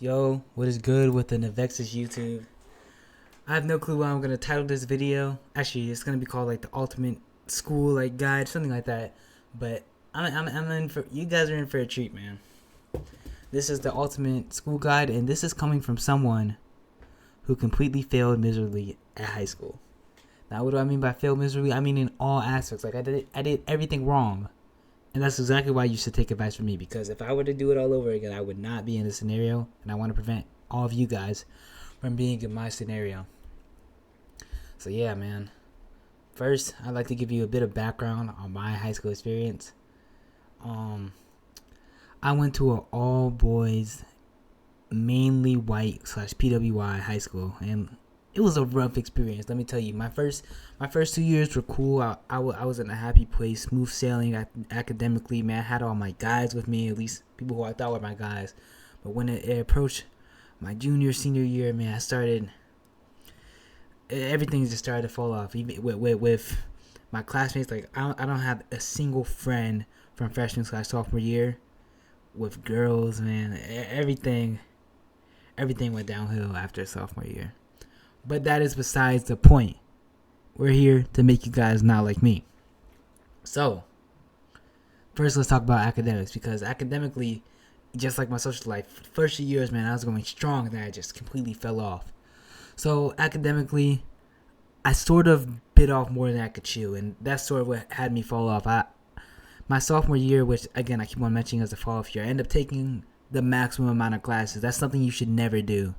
Yo, what is good with the Navexis YouTube? I have no clue what I'm gonna title this video. Actually, it's gonna be called like the ultimate school like guide, something like that. But I'm in for you guys are in for a treat, man. This is the ultimate school guide, and this is coming from someone who completely failed miserably at high school. Now, what do I mean by failed miserably? I mean in all aspects. Like I did everything wrong. And that's exactly why you should take advice from me, because if I were to do it all over again, I would not be in this scenario, and I want to prevent all of you guys from being in my scenario. So yeah, man. First, I'd like to give you a bit of background on my high school experience. I went to an all boys, mainly white / PWI high school, and it was a rough experience. Let me tell you, my first 2 years were cool. I was in a happy place, smooth sailing academically. Man, I had all my guys with me, at least people who I thought were my guys. But when it approached my senior year, man, everything just started to fall off. Even with my classmates, like I don't have a single friend from freshman / sophomore year. With girls, man, everything went downhill after sophomore year. But that is besides the point. We're here to make you guys not like me. So, first let's talk about academics, because academically, just like my social life, first 2 years, man, I was going strong, and then I just completely fell off. So, academically, I sort of bit off more than I could chew, and that's sort of what had me fall off. My sophomore year, which again I keep on mentioning as a fall off year, I ended up taking the maximum amount of classes. That's something you should never do.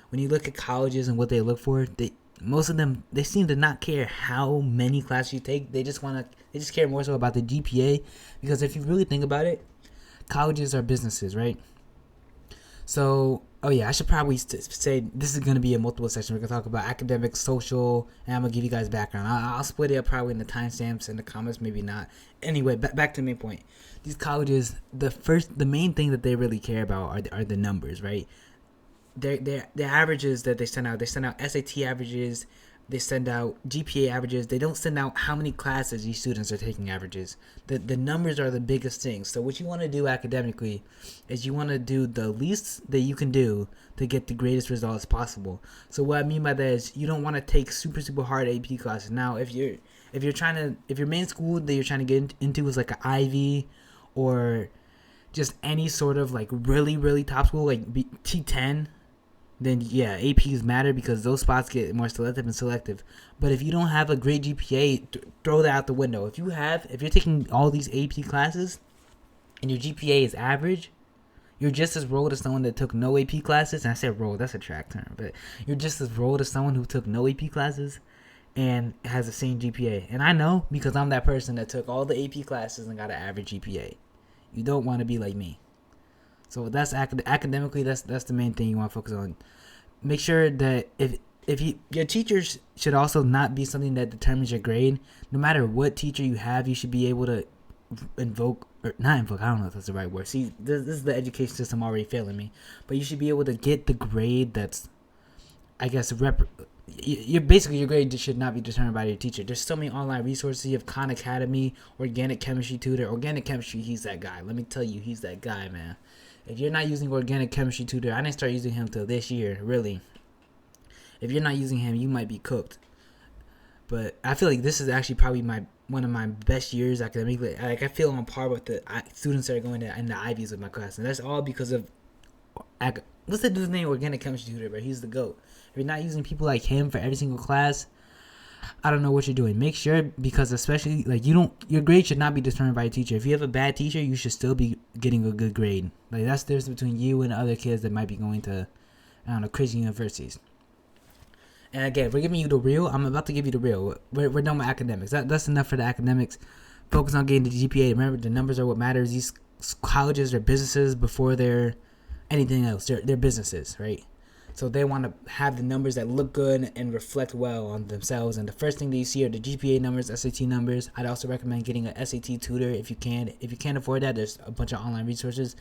When you look at colleges and what they look for, most of them, they seem to not care how many classes you take. They just care more so about the GPA, because if you really think about it, colleges are businesses, right? So, oh yeah, I should probably say this is going to be a multiple section. We're going to talk about academic, social, and I'm going to give you guys background. I'll split it up probably in the timestamps and the comments, maybe not. Anyway, back to the main point. These colleges, the main thing that they really care about are the numbers, right? Their averages that they send out SAT averages, they send out GPA averages. They don't send out how many classes these students are taking averages. The numbers are the biggest thing. So what you want to do academically is you want to do the least that you can do to get the greatest results possible. So what I mean by that is you don't want to take super hard AP classes. Now if your main school that you're trying to get into is like an Ivy or just any sort of like really top school like T10, then yeah, APs matter, because those spots get more selective. But if you don't have a great GPA, throw that out the window. If you're taking all these AP classes and your GPA is average, you're just as rolled as someone that took no AP classes. And I said rolled, that's a track term, but you're just as rolled as someone who took no AP classes and has the same GPA. And I know, because I'm that person that took all the AP classes and got an average GPA. You don't want to be like me. So that's academically, that's the main thing you want to focus on. Make sure that your teachers should also not be something that determines your grade. No matter what teacher you have, you should be able to not invoke, I don't know if that's the right word. See, this is the education system already failing me. But you should be able to get the grade that's, I guess, your grade should not be determined by your teacher. There's so many online resources. You have Khan Academy, Organic Chemistry Tutor. Organic Chemistry, he's that guy. Let me tell you, he's that guy, man. If you're not using Organic Chemistry Tutor, I didn't start using him till this year, really. If you're not using him, you might be cooked. But I feel like this is actually probably one of my best years academically. Like, I feel on par with the students that are going in the Ivies with my class, and that's all because of what's the dude's name? Organic Chemistry Tutor, bro. He's the GOAT. If you're not using people like him for every single class, I don't know what you're doing. Make sure, because especially like your grade should not be determined by a teacher. If you have a bad teacher, you should still be getting a good grade. Like, that's the difference between you and other kids that might be going to, I don't know, crazy universities. And again, we're giving you the real. I'm about to give you the real. We're done with academics. That's enough for the academics. Focus on getting the GPA. Remember, the numbers are what matters. These colleges are businesses before they're anything else. They're businesses, right? So they want to have the numbers that look good and reflect well on themselves. And the first thing that you see are the GPA numbers, SAT numbers. I'd also recommend getting an SAT tutor if you can. If you can't afford that, there's a bunch of online resources.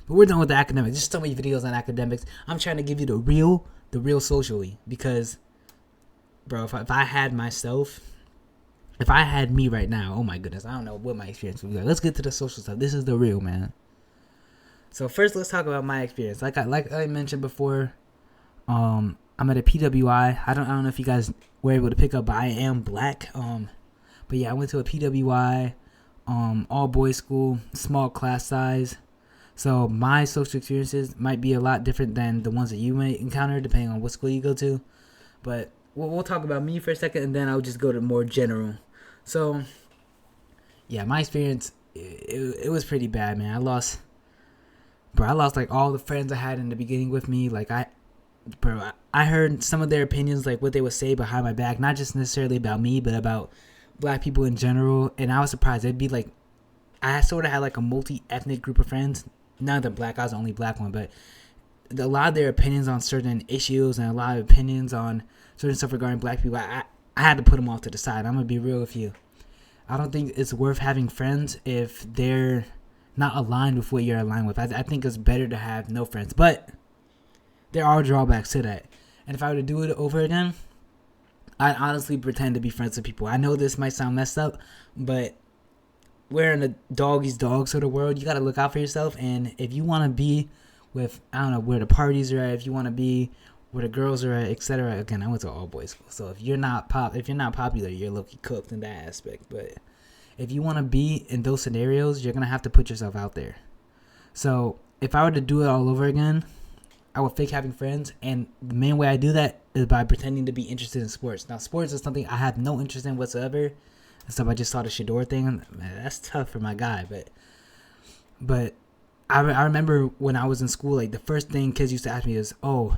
But we're done with the academics. There's so many videos on academics. I'm trying to give you the real socially. Because, bro, if I had me right now, oh my goodness, I don't know what my experience would be like. Let's get to the social stuff. This is the real, man. So first, let's talk about my experience. Like I mentioned before, I'm at a PWI. I don't know if you guys were able to pick up, but I am black. But yeah, I went to a PWI, all boys school, small class size. So my social experiences might be a lot different than the ones that you may encounter, depending on what school you go to. But we'll talk about me for a second, and then I'll just go to more general. So yeah, my experience, it was pretty bad, man. I lost like all the friends I had in the beginning with me. Like I heard some of their opinions, like what they would say behind my back, not just necessarily about me, but about black people in general. And I was surprised. It'd be like, I sort of had like a multi-ethnic group of friends. None of them black. I was the only black one, but a lot of their opinions on certain issues and a lot of opinions on certain stuff regarding black people, I had to put them off to the side. I'm gonna be real with you. I don't think it's worth having friends if they're not aligned with what you're aligned with. I think it's better to have no friends, but there are drawbacks to that. And if I were to do it over again, I'd honestly pretend to be friends with people. I know this might sound messed up, but we're in a dog-eat dog sort of world. You got to look out for yourself. And if you want to be with, I don't know, where the parties are at, if you want to be where the girls are at, etc. Again, I went to all boys school. So if you're not popular, you're low-key cooked in that aspect. But if you want to be in those scenarios, you're going to have to put yourself out there. So if I were to do it all over again, I would fake having friends, and the main way I do that is by pretending to be interested in sports. Now, sports is something I have no interest in whatsoever. And so I just saw the Shador thing. Man, that's tough for my guy, but I remember when I was in school, like the first thing kids used to ask me is, "Oh,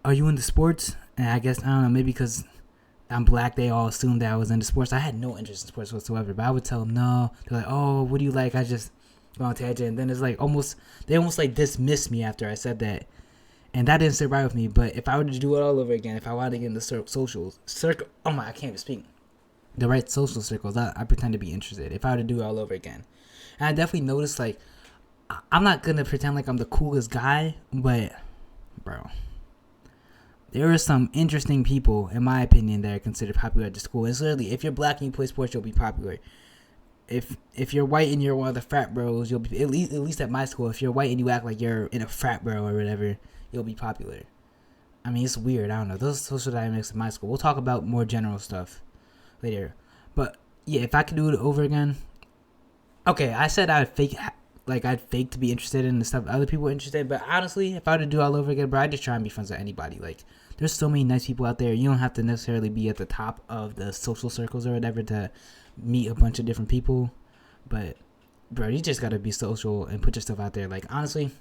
are you into sports?" And I guess, I don't know, maybe because I'm black, they all assumed that I was into sports. I had no interest in sports whatsoever, but I would tell them no. They're like, "Oh, what do you like?" I just go on tangent, and then it's like they almost like dismissed me after I said that. And that didn't sit right with me. But if I were to do it all over again, if I wanted to get in the I can't even speak. The right social circles, I pretend to be interested. If I were to do it all over again. And I definitely noticed, like, I'm not going to pretend like I'm the coolest guy, but, bro, there are some interesting people, in my opinion, that are considered popular at the school. And literally, if you're black and you play sports, you'll be popular. If you're white and you're one of the frat bros, you'll be, at least at my school, if you're white and you act like you're in a frat bro or whatever, you'll be popular. I mean, it's weird. I don't know. Those social dynamics in my school. We'll talk about more general stuff later. But yeah, if I could do it over again, okay, I said I'd fake to be interested in the stuff other people are interested in. But honestly, if I were to do it all over again, bro, I'd just try and be friends with anybody. Like, there's so many nice people out there. You don't have to necessarily be at the top of the social circles or whatever to meet a bunch of different people. But bro, you just gotta be social and put yourself out there. Like, honestly,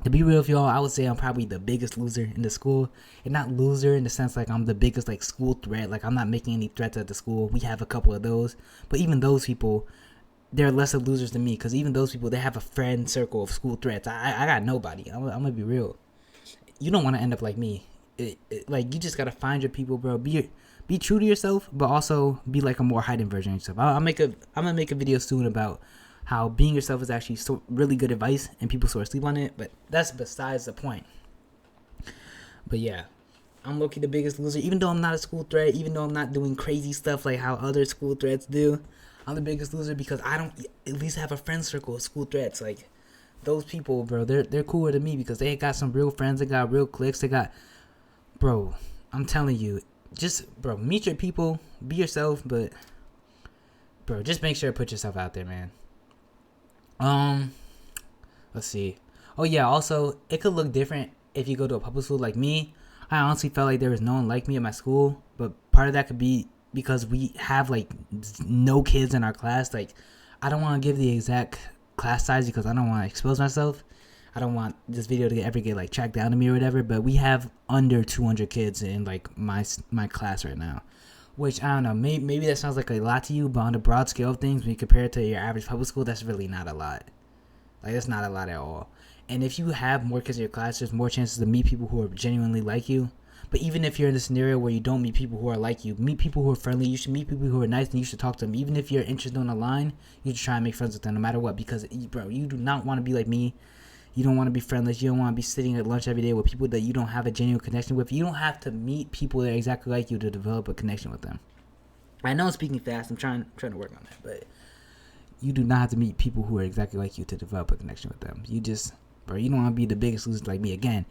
to be real with y'all, I would say I'm probably the biggest loser in the school. And not loser in the sense like I'm the biggest like school threat. Like, I'm not making any threats at the school. We have a couple of those. But even those people, they're lesser losers than me. Because even those people, they have a friend circle of school threats. I got nobody. I'm going to be real. You don't want to end up like me. Like, you just got to find your people, bro. Be true to yourself, but also be like a more heightened version of yourself. I'm going to make a video soon about how being yourself is actually really good advice, and people sort of sleep on it, but that's besides the point. But yeah, I'm low-key the biggest loser, even though I'm not a school threat, even though I'm not doing crazy stuff like how other school threats do. I'm the biggest loser because I don't at least have a friend circle of school threats. Like, those people, bro, they're cooler than me because they got some real friends, they got real cliques, they got, bro, I'm telling you, just, bro, meet your people, be yourself, but, bro, just make sure to put yourself out there, man. Let's see. Oh yeah, also, it could look different if you go to a public school. Like me, I honestly felt like there was no one like me at my school, but part of that could be because we have like no kids in our class. Like, I don't want to give the exact class size because I don't want to expose myself. I don't want this video to ever get like tracked down to me or whatever, but we have under 200 kids in like my class right now. Which, I don't know, maybe that sounds like a lot to you, but on the broad scale of things, when you compare it to your average public school, that's really not a lot. Like, that's not a lot at all. And if you have more kids in your class, there's more chances to meet people who are genuinely like you. But even if you're in a scenario where you don't meet people who are like you, meet people who are friendly, you should meet people who are nice, and you should talk to them. Even if you're interested on a line, you should try and make friends with them no matter what. Because, bro, you do not want to be like me. You don't want to be friendless. You don't want to be sitting at lunch every day with people that you don't have a genuine connection with. You don't have to meet people that are exactly like you to develop a connection with them. I know I'm speaking fast. I'm trying to work on that. But you do not have to meet people who are exactly like you to develop a connection with them. You just bro. You don't want to be the biggest loser like me again.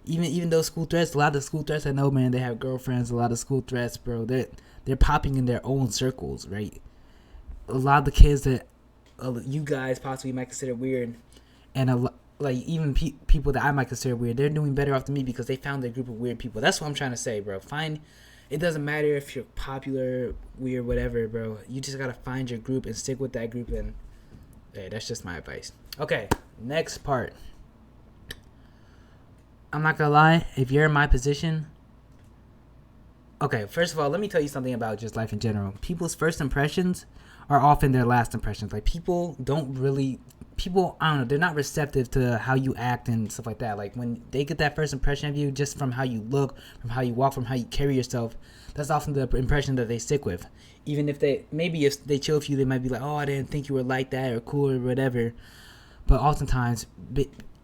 Even those school threats, a lot of the school threats I know, man, they have girlfriends. A lot of school threats, bro, they're popping in their own circles, right? A lot of the kids that you guys possibly might consider weird, and like even people that I might consider weird, they're doing better off than me because they found their group of weird people. That's what I'm trying to say, bro. It doesn't matter if you're popular, weird, whatever, bro. You just gotta find your group and stick with that group, and hey, that's just my advice. Okay, next part. I'm not gonna lie, if you're in my position, okay, first of all, let me tell you something about just life in general. People's first impressions are often their last impressions. Like, people, I don't know, they're not receptive to how you act and stuff like that. Like, when they get that first impression of you just from how you look, from how you walk, from how you carry yourself, that's often the impression that they stick with. Even if if they chill with you, they might be like, oh, I didn't think you were like that or cool or whatever. But oftentimes,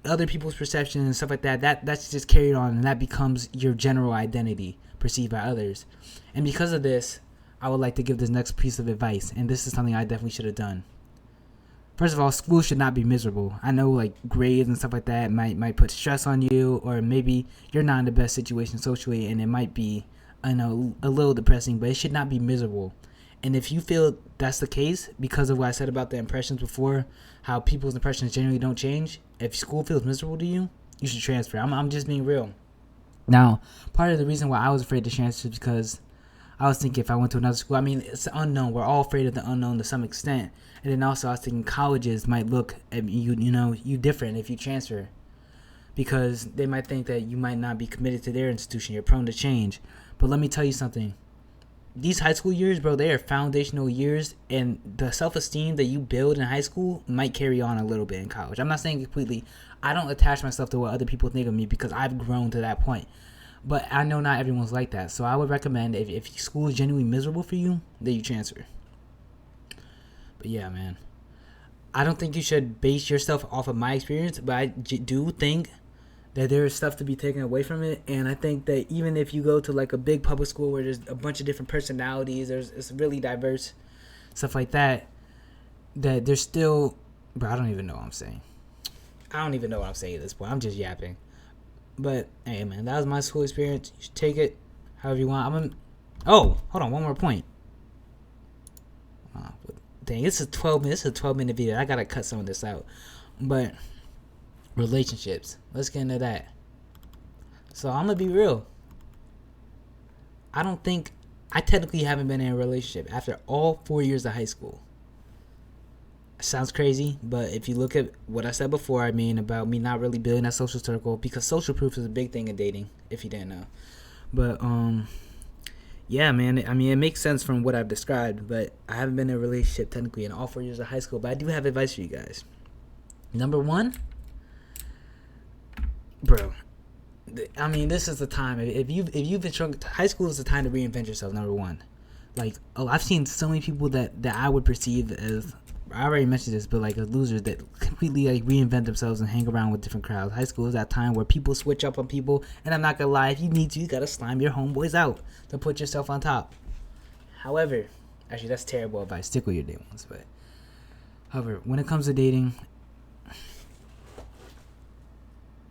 other people's perception and stuff like that's just carried on, and that becomes your general identity perceived by others. And because of this, I would like to give this next piece of advice, and this is something I definitely should have done. First of all, school should not be miserable. I know, like, grades and stuff like that might put stress on you, or maybe you're not in the best situation socially, and it might be, I know, a little depressing, but it should not be miserable. And if you feel that's the case, because of what I said about the impressions before, how people's impressions generally don't change, if school feels miserable to you, you should transfer. I'm just being real. Now, part of the reason why I was afraid to transfer is because I was thinking if I went to another school, I mean, it's the unknown. We're all afraid of the unknown to some extent. And then also I was thinking colleges might look at you different if you transfer, because they might think that you might not be committed to their institution. You're prone to change. But let me tell you something. These high school years, bro, they are foundational years, and the self-esteem that you build in high school might carry on a little bit in college. I'm not saying completely. I don't attach myself to what other people think of me because I've grown to that point. But I know not everyone's like that. So I would recommend if school is genuinely miserable for you, that you transfer. But yeah, man. I don't think you should base yourself off of my experience, but I do think that there is stuff to be taken away from it. And I think that even if you go to like a big public school where there's a bunch of different personalities, it's really diverse, stuff like that, that there's still, bro, I don't even know what I'm saying. I don't even know what I'm saying at this point. I'm just yapping. But hey, man, that was my school experience. You should take it however you want. Oh, hold on, one more point. Dang, this is a 12-minute video. I gotta cut some of this out. But relationships, let's get into that. So I'm gonna be real. I technically haven't been in a relationship after all 4 years of high school. Sounds crazy, but if you look at what I said before, I mean, about me not really building that social circle, because social proof is a big thing in dating, if you didn't know. But yeah, man, I mean, it makes sense from what I've described, but I haven't been in a relationship technically in all 4 years of high school. But I do have advice for you guys. Number one, bro, I mean, this is the time. If you've been struggling, high school is the time to reinvent yourself. Number one, like, I've seen so many people that I would perceive as, I already mentioned this, but like, as losers that completely like reinvent themselves and hang around with different crowds. High school is that time where people switch up on people, and I'm not gonna lie, if you need to, you gotta slime your homeboys out to put yourself on top. However, actually, that's terrible advice. Stick with your day ones. But however, when it comes to dating,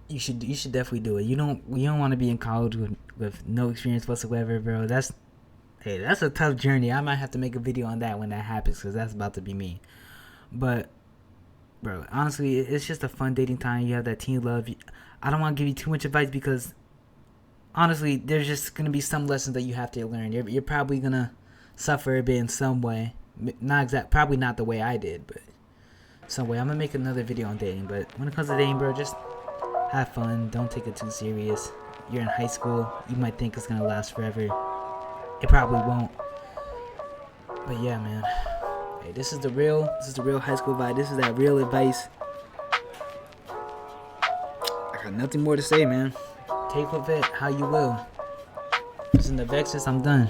you should definitely do it. You don't want to be in college with no experience whatsoever, bro. That's a tough journey. I might have to make a video on that when that happens, because that's about to be me. But bro, honestly, it's just a fun dating time. You have that teen love. I don't want to give you too much advice, because honestly, there's just gonna be some lessons that you have to learn. You're probably gonna suffer a bit in some way. Probably not the way I did, but some way. I'm gonna make another video on dating. But when it comes to dating, bro, just have fun. Don't take it too serious. You're in high school. You might think it's gonna last forever. It probably won't. But yeah, man. Hey, this is the real high school vibe. This is that real advice. I got nothing more to say, man. Take with it how you will. This is Navexis. I'm done.